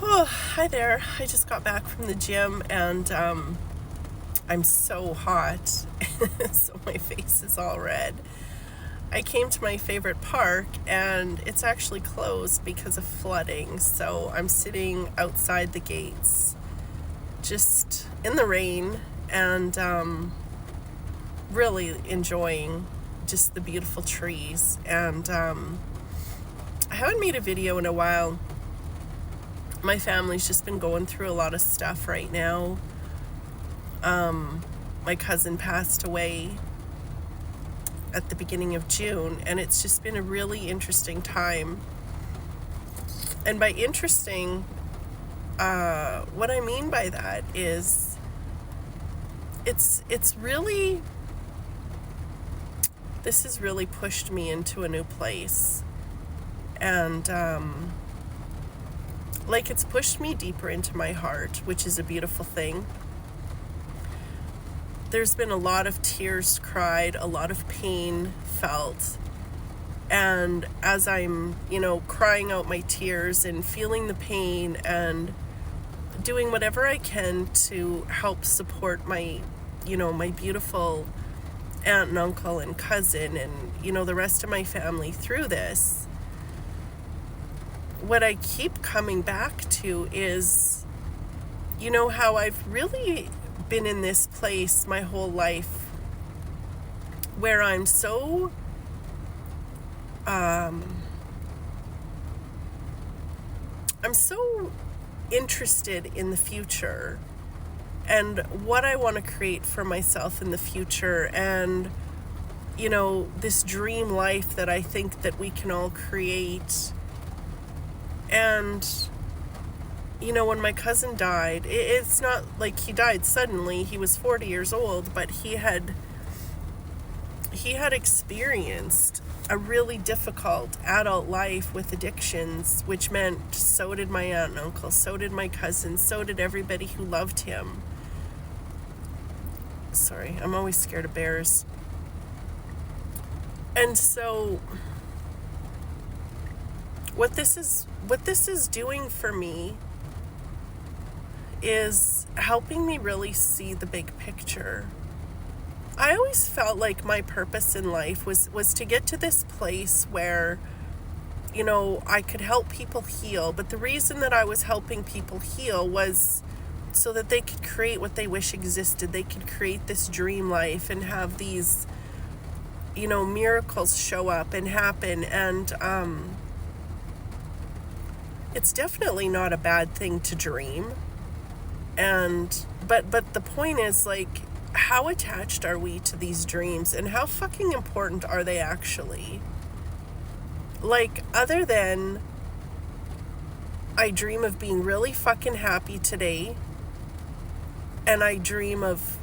Oh, hi there. I just got back from the gym and I'm so hot, so my face is all red. I came to my favorite park and it's actually closed because of flooding, so I'm sitting outside the gates just in the rain and really enjoying just the beautiful trees. And I haven't made a video in a while. My family's just been going through a lot of stuff right now. My cousin passed away at the beginning of June, and it's just been a really interesting time. And by interesting, what I mean by that is it's really, this has really pushed me into a new place. And it's pushed me deeper into my heart, which is a beautiful thing. There's been a lot of tears cried, a lot of pain felt. And as I'm, crying out my tears and feeling the pain and doing whatever I can to help support my, my beautiful aunt and uncle and cousin and, the rest of my family through this, what I keep coming back to is, how I've really been in this place my whole life where I'm so interested in the future and what I want to create for myself in the future, and this dream life that I think that we can all create. And when my cousin died, it's not like he died suddenly. He was 40 years old, but he had experienced a really difficult adult life with addictions, which meant so did my aunt and uncle, so did my cousin, so did everybody who loved him. Sorry, I'm always scared of bears. And so what this is doing for me is helping me really see the big picture. I always felt like my purpose in life was to get to this place where, I could help people heal. But the reason that I was helping people heal was so that they could create what they wish existed. They could create this dream life and have these, miracles show up and happen. And it's definitely not a bad thing to dream. And but the point is, how attached are we to these dreams, and how fucking important are they actually? Other than I dream of being really fucking happy today, and I dream of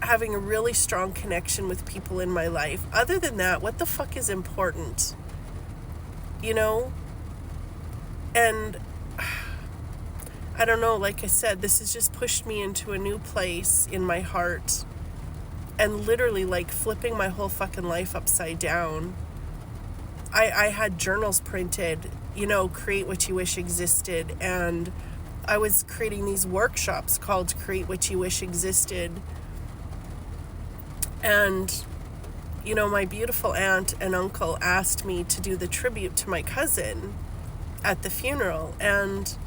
having a really strong connection with people in my life. Other than that, what the fuck is important? And I don't know, like I said, this has just pushed me into a new place in my heart, and literally flipping my whole fucking life upside down. I had journals printed, create what you wish existed, and I was creating these workshops called Create What You Wish Existed. And, my beautiful aunt and uncle asked me to do the tribute to my cousin at the funeral. And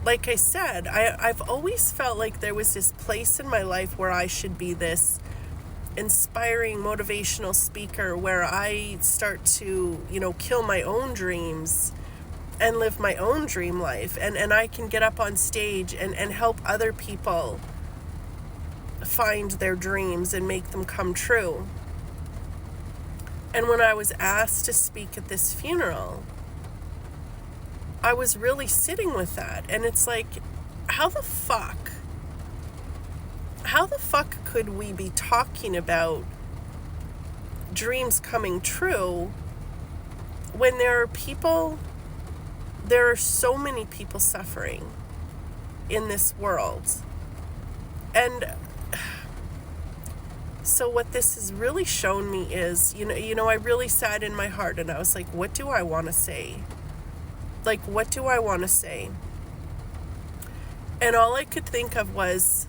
like I said, I've always felt like there was this place in my life where I should be this inspiring motivational speaker, where I start to, kill my own dreams and live my own dream life. And I can get up on stage and help other people find their dreams and make them come true. And when I was asked to speak at this funeral, I was really sitting with that. And it's how the fuck could we be talking about dreams coming true when there are so many people suffering in this world? And so what this has really shown me is, I really sat in my heart and I was like, what do I want to say? Like, what do I want to say? And all I could think of was,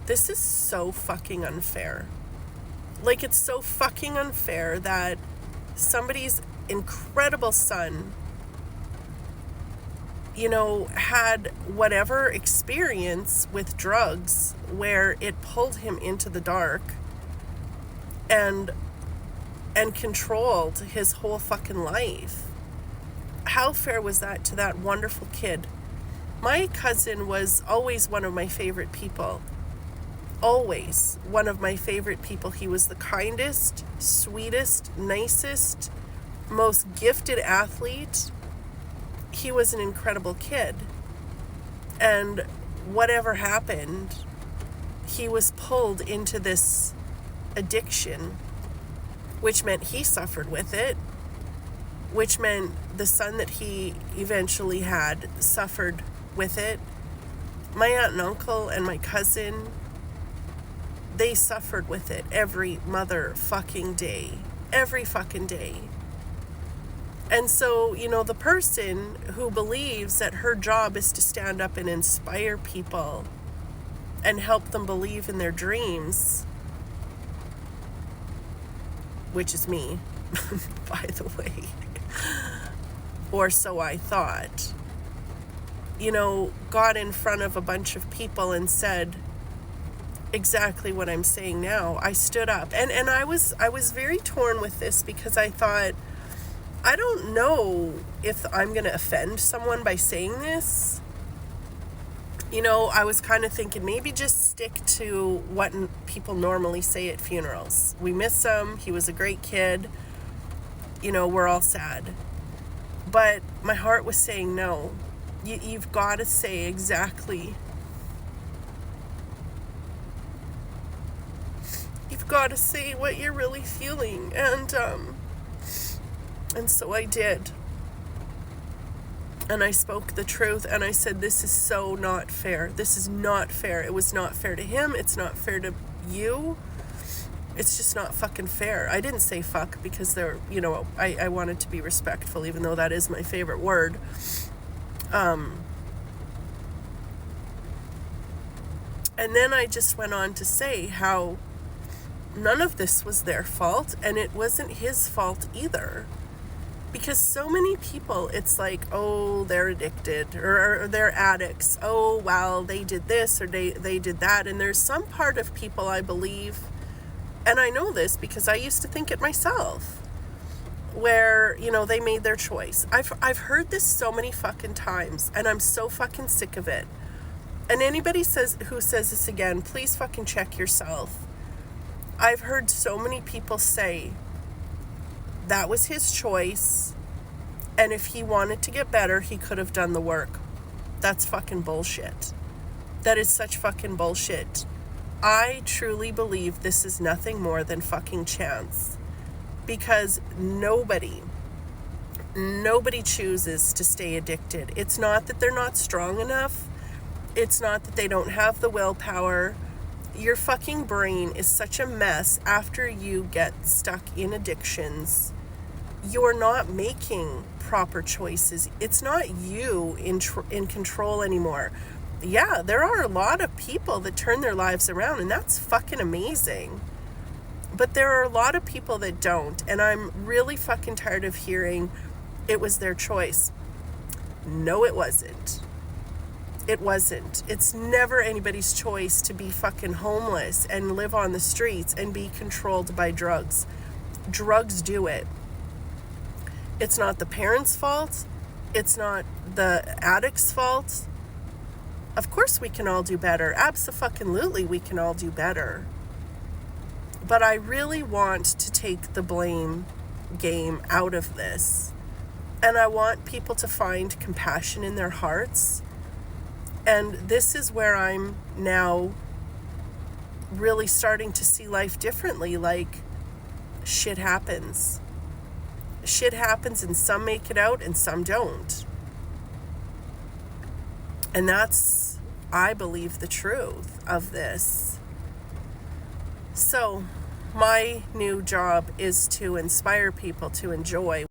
this is so fucking unfair. Like, it's so fucking unfair that somebody's incredible son, you know, had whatever experience with drugs where it pulled him into the dark and controlled his whole fucking life. How fair was that to that wonderful kid? My cousin was always one of my favorite people. Always one of my favorite people. He was the kindest, sweetest, nicest, most gifted athlete. He was an incredible kid. And whatever happened, he was pulled into this addiction, which meant he suffered with it, which meant the son that he eventually had suffered with it. My aunt and uncle and my cousin, they suffered with it every mother fucking day. Every fucking day. And so, you know, the person who believes that her job is to stand up and inspire people and help them believe in their dreams, which is me, by the way, or so I thought, you know, got in front of a bunch of people and said exactly what I'm saying now. I stood up and I was very torn with this, because I thought, I don't know if I'm going to offend someone by saying this. You know, I was kind of thinking, maybe just stick to what people normally say at funerals. We miss him. He was a great kid. You know, we're all sad. But my heart was saying, no, you've got to say exactly. You've got to say what you're really feeling. And so I did. And I spoke the truth, and I said, this is so not fair. This is not fair. It was not fair to him. It's not fair to you. It's just not fucking fair. I didn't say fuck because there, you know, I wanted to be respectful, even though that is my favorite word. And then I just went on to say how none of this was their fault, and it wasn't his fault either. Because so many people, it's like, oh, they're addicted, or they're addicts. Oh, well, they did this, or they did that. And there's some part of people, I believe, and I know this because I used to think it myself, where, you know, they made their choice. I've heard this so many fucking times, and I'm so fucking sick of it. And anybody who says this again, please fucking check yourself. I've heard so many people say, that was his choice, and if he wanted to get better, he could have done the work. That's fucking bullshit. That is such fucking bullshit. I truly believe this is nothing more than fucking chance, because nobody chooses to stay addicted. It's not that they're not strong enough. It's not that they don't have the willpower. Your fucking brain is such a mess after you get stuck in addictions. You're not making proper choices. It's not you in control anymore. Yeah, there are a lot of people that turn their lives around, and that's fucking amazing. But there are a lot of people that don't, and I'm really fucking tired of hearing it was their choice. No, it wasn't. It wasn't. It's never anybody's choice to be fucking homeless and live on the streets and be controlled by drugs. Drugs do it. It's not the parents' fault. It's not the addict's fault. Of course we can all do better. Abso-fucking-lutely we can all do better. But I really want to take the blame game out of this. And I want people to find compassion in their hearts. And this is where I'm now really starting to see life differently. Like, shit happens. Shit happens, and some make it out and some don't. And that's, I believe, the truth of this. So, my new job is to inspire people to enjoy